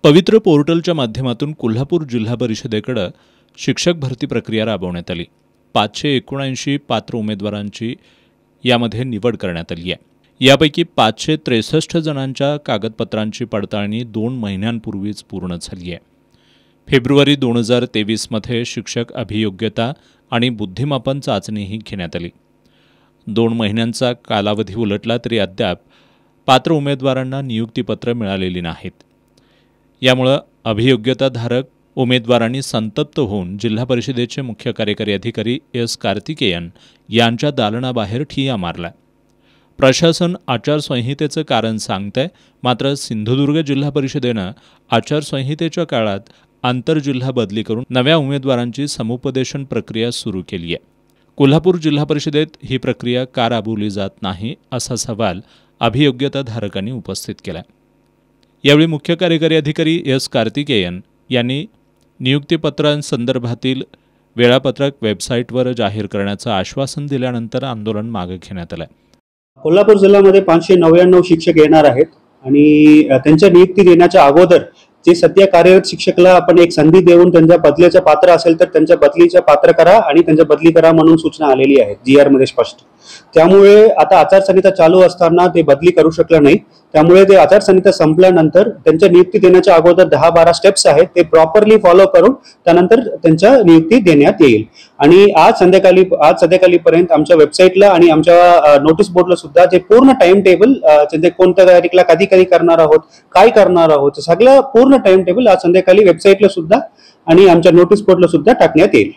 पवित्र पोर्टलच्या माध्यमातून कोल्हापूर जिल्हा परिषदेकडे शिक्षक भरती प्रक्रिया राबवण्यात आली। 579 पात्र उमेदवारांची यामध्ये निवड करण्यात आली आहे। यापैकी 563 जणांच्या कागदपत्रांची पडताळणी 2 महिन्यांपूर्वीच पूर्ण झाली आहे। फेब्रुवारी 2023 मध्ये शिक्षक अभियोग्यता आणि बुद्धिमापन चाचणीही घेण्यात आली। 2 महिन्यांचा कालावधी उलटला तरी अद्याप पात्र उमेदवारांना नियुक्तीपत्र मिळालेली नाहीत। यामुळे अभियोग्यताधारक उमेदवारांनी संतप्त होऊन जिल्हा परिषदेचे मुख्य कार्यकारी अधिकारी एस कार्तिकेयन यांच्या दालनाबाहेर ठिय्या मारला। प्रशासन आचारसंहितेचं कारण सांगतंय, मात्र सिंधुदुर्ग जिल्हा परिषदेनं आचारसंहितेच्या काळात आंतरजिल्हा बदली करून नव्या उमेदवारांची समुपदेशन प्रक्रिया सुरू केली आहे। कोल्हापूर जिल्हा परिषदेत ही प्रक्रिया का राबवली जात नाही असा सवाल अभियोग्यताधारकांनी उपस्थित केला। यावेळी मुख्य कार्यकारी अधिकारी एस कार्तिकेयन यांनी नियुक्तीपत्रांसंदर्भातील वेळापत्रक वेबसाईटवर जाहीर करण्याचं आश्वासन दिल्यानंतर आंदोलन मागे घेण्यात आलं। कोल्हापूर जिल्ह्यामध्ये 599 शिक्षक येणार आहेत आणि त्यांच्या नियुक्ती देण्याच्या अगोदर जे सध्या कार्यरत शिक्षकाला आपण एक संधी देऊन त्यांच्या बदलीचे पात्र असेल तर त्यांच्या बदलीचे पात्र करा आणि त्यांच्या बदली करा म्हणून सूचना आलेली आहे GR मध्ये स्पष्ट। त्यामुळे आता आचारसंहिता चालू असताना ते बदली करू शकले नाही। त्यामुळे ते आचारसंहिता संपल्यानंतर त्यांच्या नियुक्ती देण्याच्या अगोदर 10-12 स्टेप्स आहेत ते प्रॉपरली फॉलो करून त्यानंतर त्यांच्या नियुक्ती देण्यात येईल। आणि आज संध्याकाळीपर्यंत आमच्या वेबसाईटला आणि आमच्या नोटीस बोर्डला सुद्धा जे पूर्ण टाइम टेबल म्हणजे कोणत्या तारीखला कधी करणार आहोत, काय करणार आहोत, सगळं पूर्ण टाइम टेबल आज संध्याकाळी वेबसाईटला सुद्धा आणि आमच्या नोटीस बोर्डला सुद्धा टाकण्यात येईल।